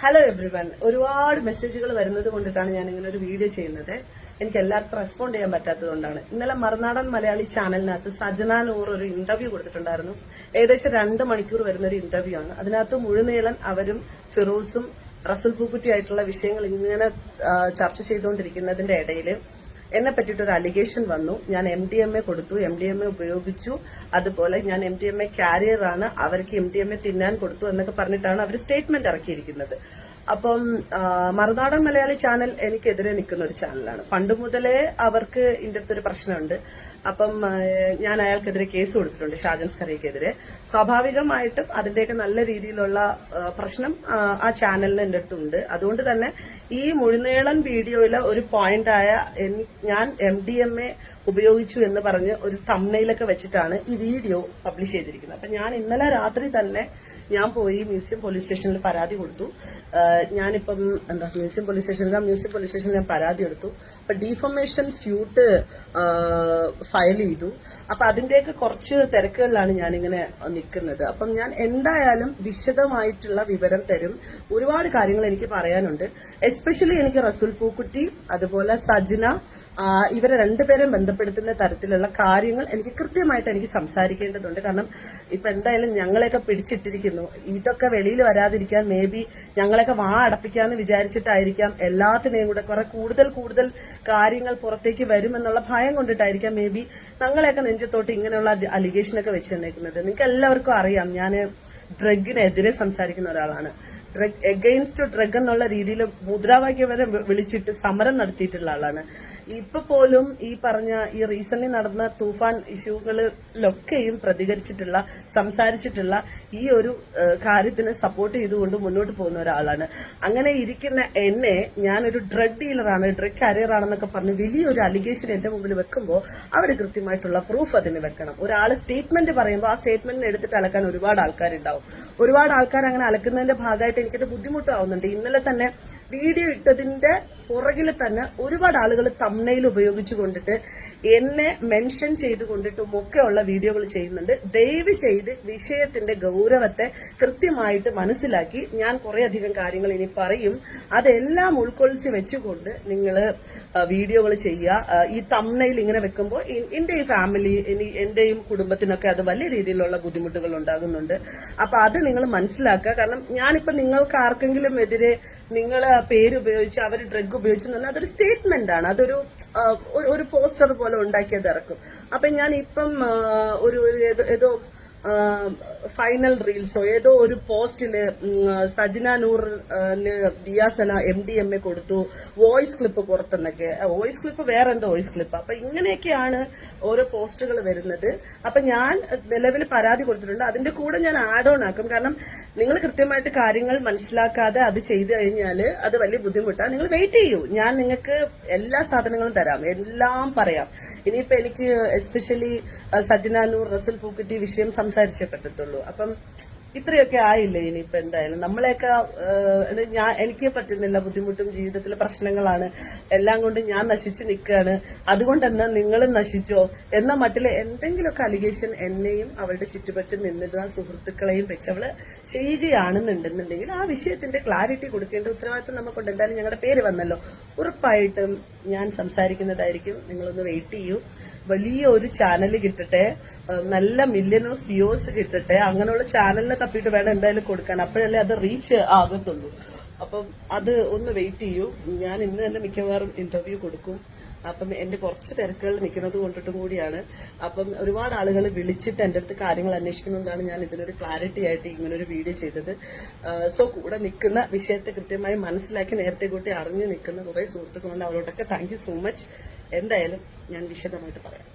Hello everyone. ഒരുപാട് മെസ്സേജുകൾ വരുന്നത് കൊണ്ടിട്ടാണ് ഞാൻ ഇങ്ങനെ ഒരു വീഡിയോ ചെയ്യുന്നത്. എനിക്ക് എല്ലാവർക്കും റെസ്പോണ്ട് ചെയ്യാൻ പറ്റാത്തതുകൊണ്ടാണ്. ഇന്നലെ മറുനാടൻ മലയാളി ചാനലിനകത്ത് സജന നൂർ ഒരു ഇന്റർവ്യൂ കൊടുത്തിട്ടുണ്ടായിരുന്നു. ഏകദേശം 2 മണിക്കൂർ വരുന്ന ഒരു ഇന്റർവ്യൂ ആണ്. അതിനകത്ത് മുഴുനീളൻ അവരും ഫിറോസും റസൽ പൂക്കുറ്റി ആയിട്ടുള്ള വിഷയങ്ങൾ ഇങ്ങനെ ചർച്ച ചെയ്തുകൊണ്ടിരിക്കുന്നതിന്റെ ഇടയിൽ എന്നെ പറ്റിയിട്ടൊരു അലിഗേഷൻ വന്നു. ഞാൻ MDMA കൊടുത്തു, MDMA ഉപയോഗിച്ചു, അതുപോലെ ഞാൻ MDMA കാരിയർ ആണ്, അവർക്ക് MDMA തിന്നാൻ കൊടുത്തു എന്നൊക്കെ പറഞ്ഞിട്ടാണ് അവർ സ്റ്റേറ്റ്മെന്റ് ഇറക്കിയിരിക്കുന്നത്. അപ്പം മറുനാടൻ മലയാളി ചാനൽ എനിക്കെതിരെ നിൽക്കുന്ന ഒരു ചാനലാണ്. പണ്ട് മുതലേ അവർക്ക് ഇതിന്റെ അടുത്തൊരു പ്രശ്നമുണ്ട്. അപ്പം ഞാൻ അയാൾക്കെതിരെ കേസ് കൊടുത്തിട്ടുണ്ട്, ഷാജൻ സ്കറിയക്കെതിരെ. സ്വാഭാവികമായിട്ടും അതിന്റെയൊക്കെ നല്ല രീതിയിലുള്ള പ്രശ്നം ആ ചാനലിന് എന്റെ അടുത്തുണ്ട്. അതുകൊണ്ട് തന്നെ ഈ മുഴുനീളൻ വീഡിയോയിലെ ഒരു പോയിന്റായ ഞാൻ MDMA ഉപയോഗിച്ചു എന്ന് പറഞ്ഞ് ഒരു തംബ്നെയിലൊക്കെ വെച്ചിട്ടാണ് ഈ വീഡിയോ പബ്ലിഷ് ചെയ്തിരിക്കുന്നത്. അപ്പൊ ഞാൻ ഇന്നലെ രാത്രി തന്നെ ഞാൻ പോയി മ്യൂസിയം പോലീസ് സ്റ്റേഷനിൽ പരാതി കൊടുത്തു. ഞാനിപ്പം മ്യൂസിയം പോലീസ് സ്റ്റേഷനിൽ ഞാൻ പരാതി എടുത്തു. അപ്പൊ ഡീഫമേഷൻ സ്യൂട്ട് ഫയൽ ചെയ്തു. അപ്പൊ അതിന്റെയൊക്കെ കുറച്ച് തിരക്കുകളിലാണ് ഞാനിങ്ങനെ നിൽക്കുന്നത്. അപ്പം ഞാൻ എന്തായാലും വിശദമായിട്ടുള്ള വിവരം തരും. ഒരുപാട് കാര്യങ്ങൾ എനിക്ക് പറയാനുണ്ട്. എസ്പെഷ്യലി എനിക്ക് റസുൽ പൂക്കുറ്റി അതുപോലെ സജന ഇവരെ രണ്ടുപേരെയും ബന്ധപ്പെടുത്തുന്ന തരത്തിലുള്ള കാര്യങ്ങൾ എനിക്ക് കൃത്യമായിട്ട് എനിക്ക് സംസാരിക്കേണ്ടതുണ്ട്. കാരണം ഇപ്പൊ എന്തായാലും ഞങ്ങളെയൊക്കെ പിടിച്ചിട്ടിരിക്കുന്നു. ഇതൊക്കെ വെളിയിൽ വരാതിരിക്കാൻ മേ ബി ഞങ്ങളെയൊക്കെ അടപ്പിക്കാന്ന് വിചാരിച്ചിട്ടായിരിക്കാം, എല്ലാത്തിനെയും കൂടെ കുറെ കൂടുതൽ കാര്യങ്ങൾ പുറത്തേക്ക് വരുമെന്നുള്ള ഭയം കൊണ്ടിട്ടായിരിക്കാം മേ ബി ഞങ്ങളെയൊക്കെ നെഞ്ചത്തോട്ട് ഇങ്ങനെയുള്ള അലിഗേഷനൊക്കെ വെച്ച് തന്നേക്കുന്നത്. നിങ്ങൾക്ക് എല്ലാവർക്കും അറിയാം, ഞാൻ ഡ്രഗിനെതിരെ സംസാരിക്കുന്ന ഒരാളാണ്. ഡ്രഗ് എഗെയിൻസ്റ്റ് ഡ്രഗ് എന്നുള്ള രീതിയിൽ മുദ്രാവാക്യം വരെ വിളിച്ചിട്ട് സമരം നടത്തിയിട്ടുള്ള ആളാണ്. ഇപ്പൊ പോലും ഈ പറഞ്ഞ ഈ റീസെന്റ് നടന്ന തൂഫാൻ ഇഷ്യൂകളിലൊക്കെയും പ്രതികരിച്ചിട്ടുള്ള സംസാരിച്ചിട്ടുള്ള ഈ ഒരു കാര്യത്തിന് സപ്പോർട്ട് ചെയ്തുകൊണ്ട് മുന്നോട്ട് പോകുന്ന ഒരാളാണ്. അങ്ങനെ ഇരിക്കുന്ന എന്നെ ഞാനൊരു ഡ്രഗ് ഡീലറാണ്, ഡ്രഗ് കാരിയർ ആണെന്നൊക്കെ പറഞ്ഞ് വലിയൊരു അലിഗേഷൻ എന്റെ മുമ്പിൽ വെക്കുമ്പോൾ അവർ കൃത്യമായിട്ടുള്ള പ്രൂഫ് അതിന് വെക്കണം. ഒരാൾ സ്റ്റേറ്റ്മെന്റ് പറയുമ്പോൾ ആ സ്റ്റേറ്റ്മെന്റിന് എടുത്തിട്ട് അലക്കാൻ ഒരുപാട് ആൾക്കാരുണ്ടാവും. ഒരുപാട് ആൾക്കാർ അങ്ങനെ അലക്കുന്നതിന്റെ ഭാഗമായിട്ട് എനിക്കത് ബുദ്ധിമുട്ടാവുന്നുണ്ട്. ഇന്നലെ തന്നെ വീഡിയോ ഇട്ടതിന്റെ പുറകിൽ തന്നെ ഒരുപാട് ആളുകൾ തംബ്നെയിൽ ഉപയോഗിച്ചു കൊണ്ടിട്ട് എന്നെ മെൻഷൻ ചെയ്തു കൊണ്ടിട്ടും ഒക്കെയുള്ള വീഡിയോകൾ ചെയ്യുന്നുണ്ട്. ദയവ് ചെയ്ത് വിഷയത്തിന്റെ ഗൗരവത്തെ കൃത്യമായിട്ട് മനസ്സിലാക്കി ഞാൻ കുറേയധികം കാര്യങ്ങൾ ഇനി പറയും. അതെല്ലാം ഉൾക്കൊള്ളിച്ച് വെച്ചുകൊണ്ട് നിങ്ങൾ വീഡിയോകൾ ചെയ്യുക. ഈ തംബ്നെയിൽ ഇങ്ങനെ വെക്കുമ്പോൾ എന്റെ ഈ ഫാമിലി എന്റെയും കുടുംബത്തിനൊക്കെ അത് വലിയ രീതിയിലുള്ള ബുദ്ധിമുട്ടുകൾ ഉണ്ടാകുന്നുണ്ട്. അപ്പൊ അത് നിങ്ങൾ മനസ്സിലാക്കുക. കാരണം ഞാനിപ്പോ നിങ്ങൾക്ക് ആർക്കെങ്കിലും എതിരെ നിങ്ങൾ പേര് ഉപയോഗിച്ച് അവർ ഡ്രഗ് ഉപയോഗിച്ചു എന്ന് പറഞ്ഞാൽ അതൊരു സ്റ്റേറ്റ്മെന്റ് ആണ്, അതൊരു പോസ്റ്റർ പോലെ ഉണ്ടാക്കിയത് ഇറക്കും. അപ്പൊ ഞാൻ ഇപ്പം ഏതോ ഫൈനൽ റീൽസോ ഏതോ ഒരു പോസ്റ്റില് സജന നൂറിന് ദിയാസന MDMA കൊടുത്തു, വോയിസ് ക്ലിപ്പ് പുറത്തെന്നൊക്കെ. വോയിസ് ക്ലിപ്പ് വേറെ എന്തോ വോയിസ് ക്ലിപ്പ്. അപ്പൊ ഇങ്ങനെയൊക്കെയാണ് ഓരോ പോസ്റ്റുകൾ വരുന്നത്. അപ്പൊ ഞാൻ നിലവിൽ പരാതി കൊടുത്തിട്ടുണ്ട്. അതിന്റെ കൂടെ ഞാൻ ആഡ് ഓൺ ആക്കും. കാരണം നിങ്ങൾ കൃത്യമായിട്ട് കാര്യങ്ങൾ മനസ്സിലാക്കാതെ അത് ചെയ്തു കഴിഞ്ഞാൽ അത് വലിയ ബുദ്ധിമുട്ടാണ്. നിങ്ങൾ വെയിറ്റ് ചെയ്യൂ, ഞാൻ നിങ്ങൾക്ക് എല്ലാ സാധനങ്ങളും തരാം, എല്ലാം പറയാം. ഇനിയിപ്പോ എനിക്ക് എസ്പെഷ്യലി സജന നൂർ റസുൽ പൂക്കുറ്റി വിഷയം സംസാരിച്ചേ പറ്റത്തുള്ളൂ. അപ്പം ഇത്രയൊക്കെ ആയില്ലേ. ഇനിയിപ്പോ എന്തായാലും നമ്മളെയൊക്കെ എനിക്ക് പറ്റുന്നില്ല, ബുദ്ധിമുട്ടും ജീവിതത്തിലെ പ്രശ്നങ്ങളാണ്, എല്ലാം കൊണ്ട് ഞാൻ നശിച്ചു നിൽക്കുകയാണ്, അതുകൊണ്ട് എന്നാ നിങ്ങളും നശിച്ചോ എന്ന മട്ടില് എന്തെങ്കിലുമൊക്കെ അലിഗേഷൻ എന്നെയും അവളുടെ ചുറ്റുപറ്റും നിന്നിരുന്ന സുഹൃത്തുക്കളെയും വെച്ച് അവള് ചെയ്യുകയാണെന്നുണ്ടെന്നുണ്ടെങ്കിൽ ആ വിഷയത്തിന്റെ ക്ലാരിറ്റി കൊടുക്കേണ്ട ഉത്തരവാദിത്വം നമുക്കുണ്ട്. എന്തായാലും ഞങ്ങളുടെ പേര് വന്നല്ലോ, ഉറപ്പായിട്ടും ഞാൻ സംസാരിക്കുന്നതായിരിക്കും. നിങ്ങളൊന്ന് വെയിറ്റ് ചെയ്യൂ. വലിയ ഒരു ചാനൽ കിട്ടട്ടെ, നല്ല മില്യൺ ഓഫ് വ്യൂസ് കിട്ടട്ടെ. അങ്ങനെയുള്ള ചാനലിനെ തപ്പിയിട്ട് വേണം എന്തായാലും കൊടുക്കാൻ, അപ്പോഴല്ലേ അത് റീച്ച് ആകത്തുള്ളൂ. അപ്പം അത് ഒന്ന് വെയിറ്റ് ചെയ്യൂ. ഞാൻ ഇന്ന് തന്നെ മിക്കവാറും ഇന്റർവ്യൂ കൊടുക്കും. അപ്പം എന്റെ കുറച്ച് തിരക്കുകൾ നിൽക്കുന്നത് കൊണ്ടിട്ടും കൂടിയാണ്. അപ്പം ഒരുപാട് ആളുകൾ വിളിച്ചിട്ട് എന്റെ അടുത്ത് കാര്യങ്ങൾ അന്വേഷിക്കുന്നതുകൊണ്ടാണ് ഞാൻ ഇതിനൊരു ക്ലാരിറ്റി ആയിട്ട് ഇങ്ങനൊരു വീഡിയോ ചെയ്തത്. സോ കൂടെ നിൽക്കുന്ന വിഷയത്തെ കൃത്യമായി മനസ്സിലാക്കി നേരത്തെ കൂട്ടി അറിഞ്ഞു നിൽക്കുന്ന കുറെ സുഹൃത്തുക്കളുണ്ട്. അവരോടൊക്കെ താങ്ക് യു സോ മച്ച്. എന്തായാലും ഞാൻ വിശദമായിട്ട് പറയാം.